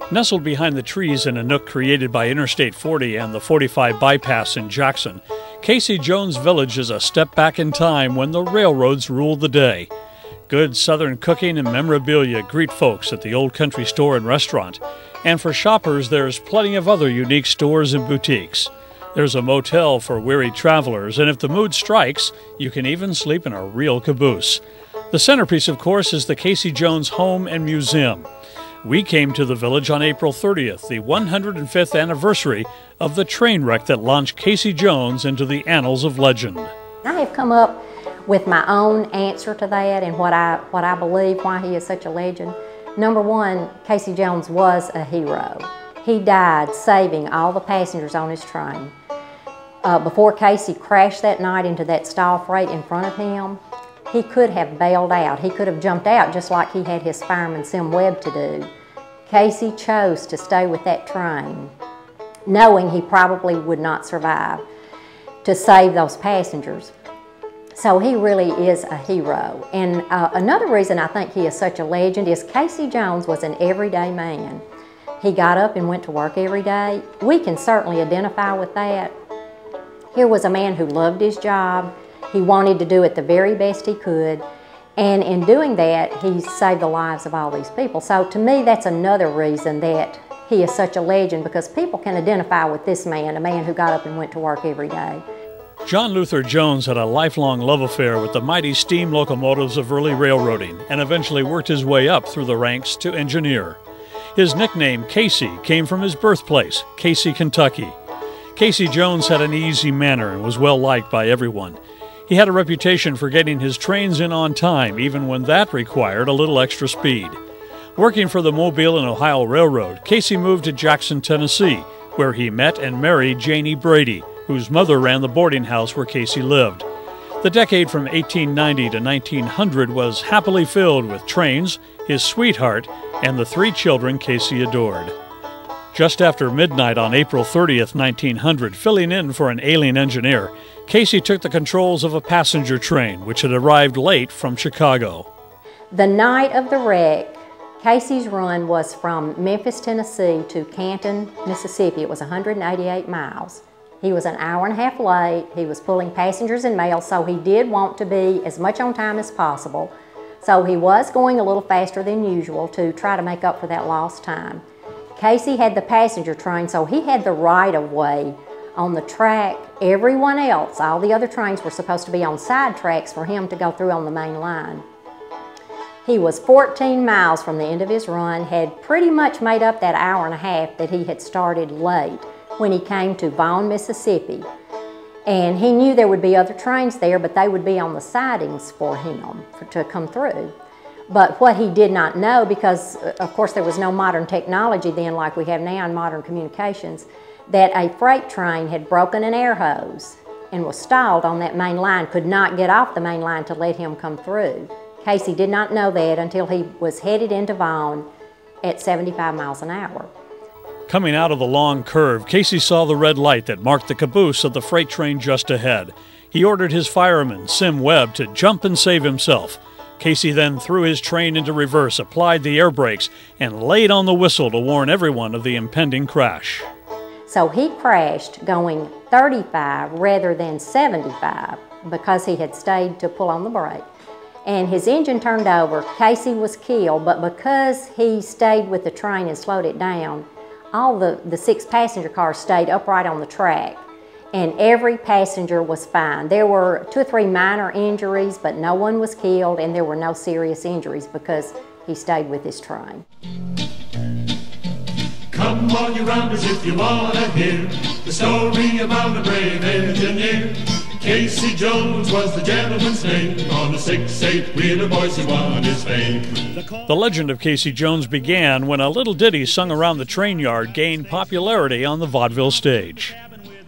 Nestled behind the trees in a nook created by Interstate 40 and the 45 bypass in Jackson, Casey Jones Village is a step back in time when the railroads ruled the day. Good Southern cooking and memorabilia greet folks at the Old Country Store and restaurant, and for shoppers there's plenty of other unique stores and boutiques. There's a motel for weary travelers, and if the mood strikes, you can even sleep in a real caboose. The centerpiece, of course, is the Casey Jones Home and Museum. We came to the village on April 30th, the 105th anniversary of the train wreck that launched Casey Jones into the annals of legend. I have come up with my own answer to that and what I believe why he is such a legend. Number one, Casey Jones was a hero. He died saving all the passengers on his train. Before Casey crashed that night into that stall freight in front of him, he could have bailed out. He could have jumped out just like he had his fireman Sim Webb to do. Casey chose to stay with that train, knowing he probably would not survive, to save those passengers. So he really is a hero. And another reason I think he is such a legend is Casey Jones was an everyday man. He got up and went to work every day. We can certainly identify with that. Here was a man who loved his job. He wanted to do it the very best he could, and in doing that, he saved the lives of all these people. So to me, that's another reason that he is such a legend, because people can identify with this man, a man who got up and went to work every day. John Luther Jones had a lifelong love affair with the mighty steam locomotives of early railroading and eventually worked his way up through the ranks to engineer. His nickname, Casey, came from his birthplace, Casey, Kentucky. Casey Jones had an easy manner and was well liked by everyone. He had a reputation for getting his trains in on time, even when that required a little extra speed. Working for the Mobile and Ohio Railroad, Casey moved to Jackson, Tennessee, where he met and married Janie Brady, whose mother ran the boarding house where Casey lived. The decade from 1890 to 1900 was happily filled with trains, his sweetheart, and the 3 children Casey adored. Just after midnight on April 30th, 1900, filling in for an ailing engineer, Casey took the controls of a passenger train, which had arrived late from Chicago. The night of the wreck, Casey's run was from Memphis, Tennessee to Canton, Mississippi. It was 188 miles. He was an hour and a half late. He was pulling passengers and mail, so he did want to be as much on time as possible. So he was going a little faster than usual to try to make up for that lost time. Casey had the passenger train, so he had the right-of-way on the track. Everyone else, all the other trains, were supposed to be on side tracks for him to go through on the main line. He was 14 miles from the end of his run, had pretty much made up that hour and a half that he had started late when he came to Vaughn, Mississippi. And he knew there would be other trains there, but they would be on the sidings for him to come through. But what he did not know, because of course there was no modern technology then like we have now in modern communications, that a freight train had broken an air hose and was stalled on that main line, could not get off the main line to let him come through. Casey did not know that until he was headed into Vaughn at 75 miles an hour. Coming out of the long curve, Casey saw the red light that marked the caboose of the freight train just ahead. He ordered his fireman, Sim Webb, to jump and save himself. Casey then threw his train into reverse, applied the air brakes, and laid on the whistle to warn everyone of the impending crash. So he crashed going 35 rather than 75 because he had stayed to pull on the brake. And his engine turned over. Casey was killed, but because he stayed with the train and slowed it down, all the 6 passenger cars stayed upright on the track, and every passenger was fine. There were 2 or 3 minor injuries, but no one was killed, and there were no serious injuries because he stayed with his train. Come all you rounders if you want to hear the story about a brave engineer. Casey Jones was the gentleman's name. On the 6-8 wheeler boys he won his fame. The legend of Casey Jones began when a little ditty sung around the train yard gained popularity on the vaudeville stage.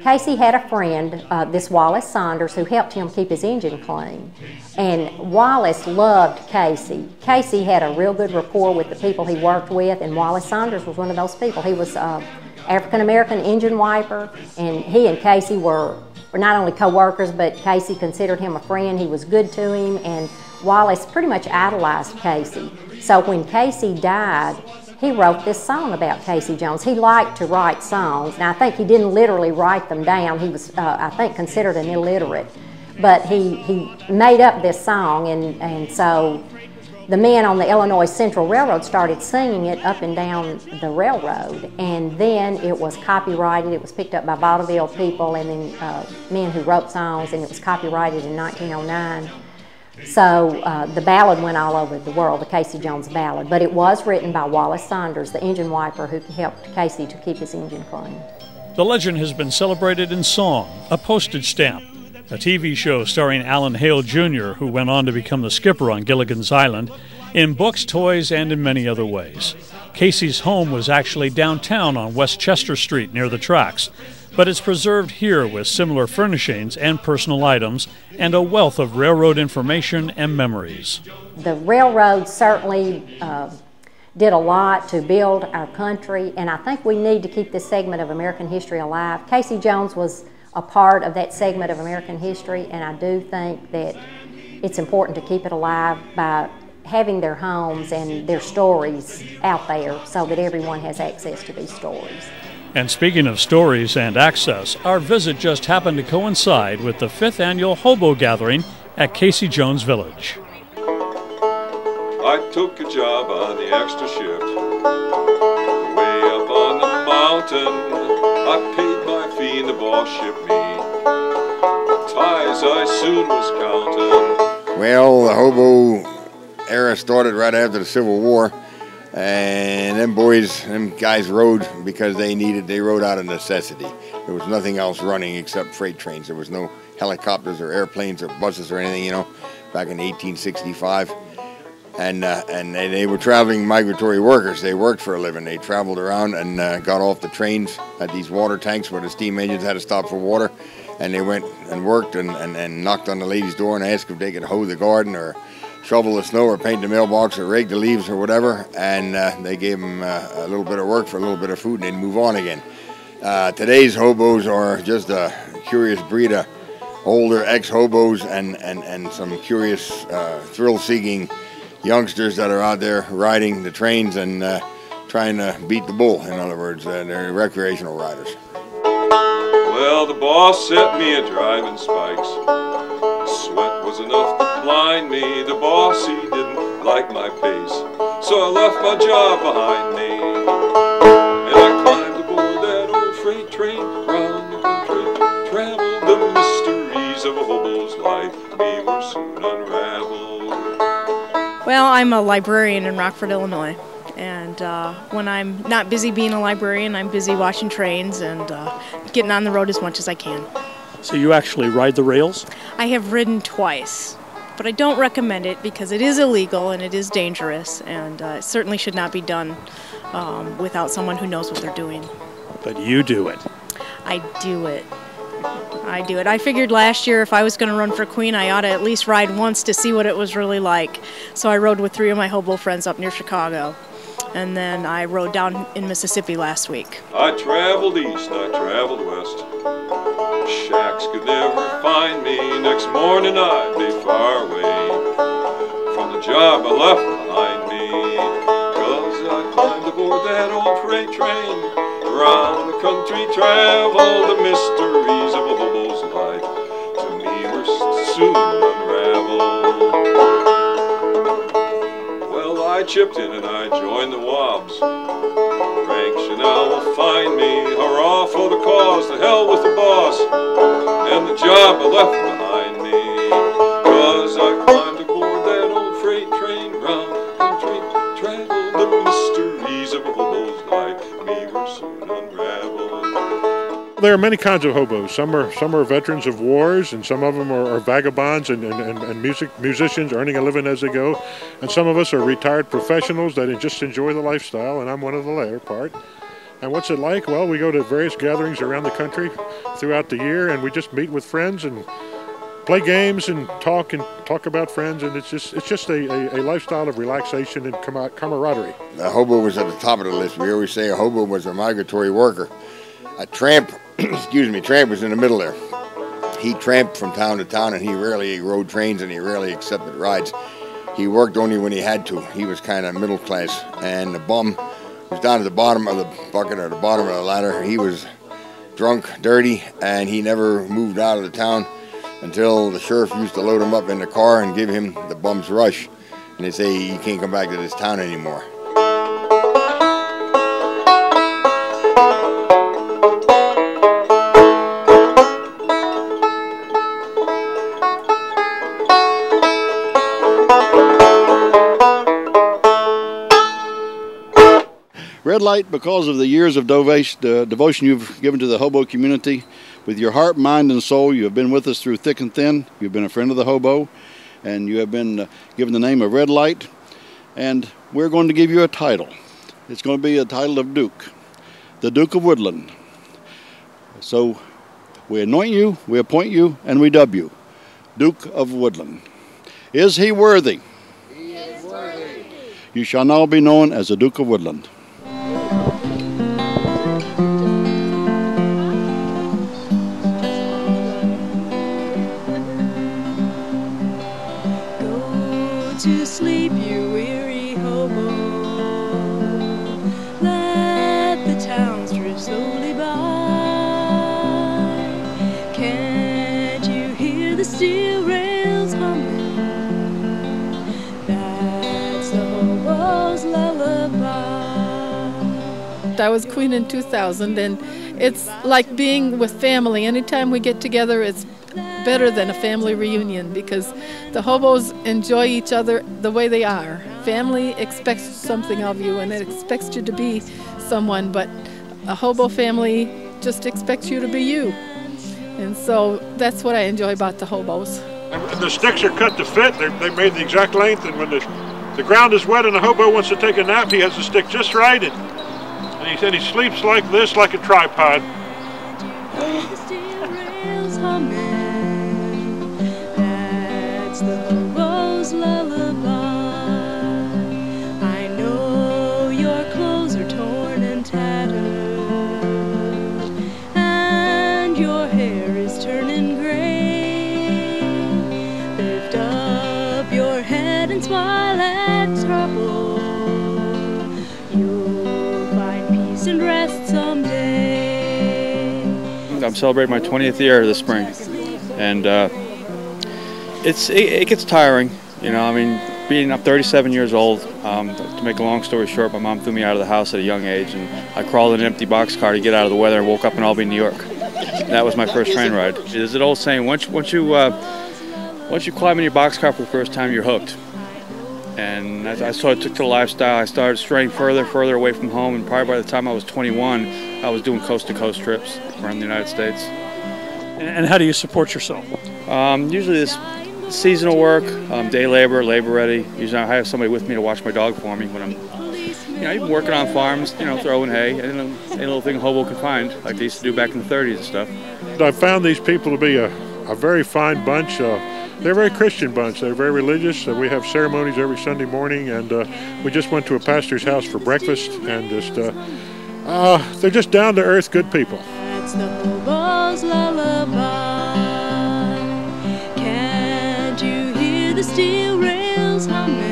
Casey had a friend, this Wallace Saunders, who helped him keep his engine clean. And Wallace loved Casey. Casey had a real good rapport with the people he worked with, and Wallace Saunders was one of those people. He was African-American engine wiper, and he and Casey were not only co-workers, but Casey considered him a friend. He was good to him, and Wallace pretty much idolized Casey. So when Casey died, he wrote this song about Casey Jones. He liked to write songs. Now, I think he didn't literally write them down. He was, I think, considered an illiterate. But he made up this song, and so the men on the Illinois Central Railroad started singing it up and down the railroad. And then it was copyrighted. It was picked up by vaudeville people and then men who wrote songs, and it was copyrighted in 1909. So the ballad went all over the world, the Casey Jones ballad. But it was written by Wallace Saunders, the engine wiper who helped Casey to keep his engine clean. The legend has been celebrated in song, a postage stamp, a TV show starring Alan Hale Jr., who went on to become the skipper on Gilligan's Island, in books, toys, and in many other ways. Casey's home was actually downtown on West Chester Street near the tracks, but it's preserved here with similar furnishings and personal items and a wealth of railroad information and memories. The railroad certainly did a lot to build our country, and I think we need to keep this segment of American history alive. Casey Jones was a part of that segment of American history, and I do think that it's important to keep it alive by having their homes and their stories out there so that everyone has access to these stories. And speaking of stories and access, our visit just happened to coincide with the 5th annual Hobo Gathering at Casey Jones Village. I took a job on the extra shift, way up on the mountain. I paid my fee and the boss shipped me. Ties I soon was counting. Well, the hobo era started right after the Civil War, and them guys rode because they rode out of necessity. There was nothing else running except freight trains. There was no helicopters or airplanes or buses or anything, back in 1865. And they were traveling migratory workers. They worked for a living. They traveled around and got off the trains at these water tanks where the steam engines had to stop for water. And they went and worked and knocked on the lady's door and asked if they could hoe the garden or shovel the snow or paint the mailbox or rake the leaves or whatever. And they gave them a little bit of work for a little bit of food, and they'd move on again. Today's hobos are just a curious breed of older ex-hobos and some curious thrill-seeking youngsters that are out there riding the trains and trying to beat the bull. In other words, they're recreational riders. Well, the boss set me a driving spikes. Sweat was enough to blind me. The boss, he didn't like my pace, so I left my job behind me. And I climbed aboard that old freight train round the country, traveled the mysteries of a hobo's life. We were soon unraveled. Well, I'm a librarian in Rockford, Illinois, and when I'm not busy being a librarian, I'm busy watching trains and getting on the road as much as I can. So you actually ride the rails? I have ridden twice, but I don't recommend it because it is illegal and it is dangerous, and it certainly should not be done without someone who knows what they're doing. But you do it. I do it. I do it. I figured last year if I was going to run for Queen, I ought to at least ride once to see what it was really like. So I rode with 3 of my hobo friends up near Chicago. And then I rode down in Mississippi last week. I traveled east and I traveled west. Shacks could never find me. Next morning I'd be far away from the job I left behind me. 'Cause I climbed aboard that old freight train. Around the country travel, the mysteries of a hobo's life to me were soon unraveled. Well, I chipped in and I joined the Wobbs. Rank Chanel will find me. Hurrah for the cause, to hell with the boss and the job I left behind me. 'Cause I climbed aboard that old freight train round the country, traveled the mysteries of a hobo's life. We were soon unraveled. There are many kinds of hobos. Some are veterans of wars, and some of them are vagabonds and musicians earning a living as they go. And some of us are retired professionals that just enjoy the lifestyle, and I'm one of the latter part. And what's it like? Well, we go to various gatherings around the country throughout the year, and we just meet with friends and play games and talk about friends, and it's just a lifestyle of relaxation and camaraderie. The hobo was at the top of the list. We always say a hobo was a migratory worker. A tramp, tramp was in the middle there. he tramped from town to town, and he rarely rode trains, and he rarely accepted rides. He worked only when he had to. He was kind of middle class, and the bum was down at the bottom of the bucket or the bottom of the ladder. He was drunk, dirty, and he never moved out of the town until the sheriff used to load him up in the car and give him the bum's rush. And they say he can't come back to this town anymore. Red Light, because of the years of devotion you've given to the Hobo community, with your heart, mind, and soul, you have been with us through thick and thin. You've been a friend of the Hobo, and you have been given the name of Red Light. And we're going to give you a title. It's going to be a title of Duke, the Duke of Woodland. So we anoint you, we appoint you, and we dub you Duke of Woodland. Is he worthy? He is worthy. You shall now be known as the Duke of Woodland. To sleep, you weary hobo. Let the towns drift slowly by. Can't you hear the steel rails humming? That's the hobo's lullaby. I was queen in 2000, and it's like being with family. Anytime we get together, it's better than a family reunion, because the hobos enjoy each other the way they are. Family expects something of you, and it expects you to be someone, but a hobo family just expects you to be you. And so that's what I enjoy about the hobos. And the sticks are cut to fit. They made the exact length, and when the ground is wet and the hobo wants to take a nap, he has the stick just right. And he said he sleeps like this, like a tripod. The hobo's lullaby. I know your clothes are torn and tattered, and your hair is turning gray. Lift up your head and smile at trouble. You'll find peace and rest someday. I'm celebrating my 20th year this spring, and it gets tiring, you know. I mean, being up 37 years old, to make a long story short, my mom threw me out of the house at a young age, and I crawled in an empty boxcar to get out of the weather and woke up in Albany, New York. That was my first train ride. There's an old saying, once you climb in your boxcar for the first time, you're hooked. And as I sort of took to the lifestyle, I started straying further away from home, and probably by the time I was 21, I was doing coast-to-coast trips around the United States. And how do you support yourself? Usually this seasonal work, day labor, labor ready. Usually I have somebody with me to watch my dog for me when I'm, even working on farms, throwing hay, and any little thing a hobo can find, like they used to do back in the 30s and stuff. I found these people to be a very fine bunch. They're a very Christian bunch. They're very religious. We have ceremonies every Sunday morning, and we just went to a pastor's house for breakfast, and they're just down-to-earth good people. That's the hobo's lullaby. Can't you hear the steel rails humming?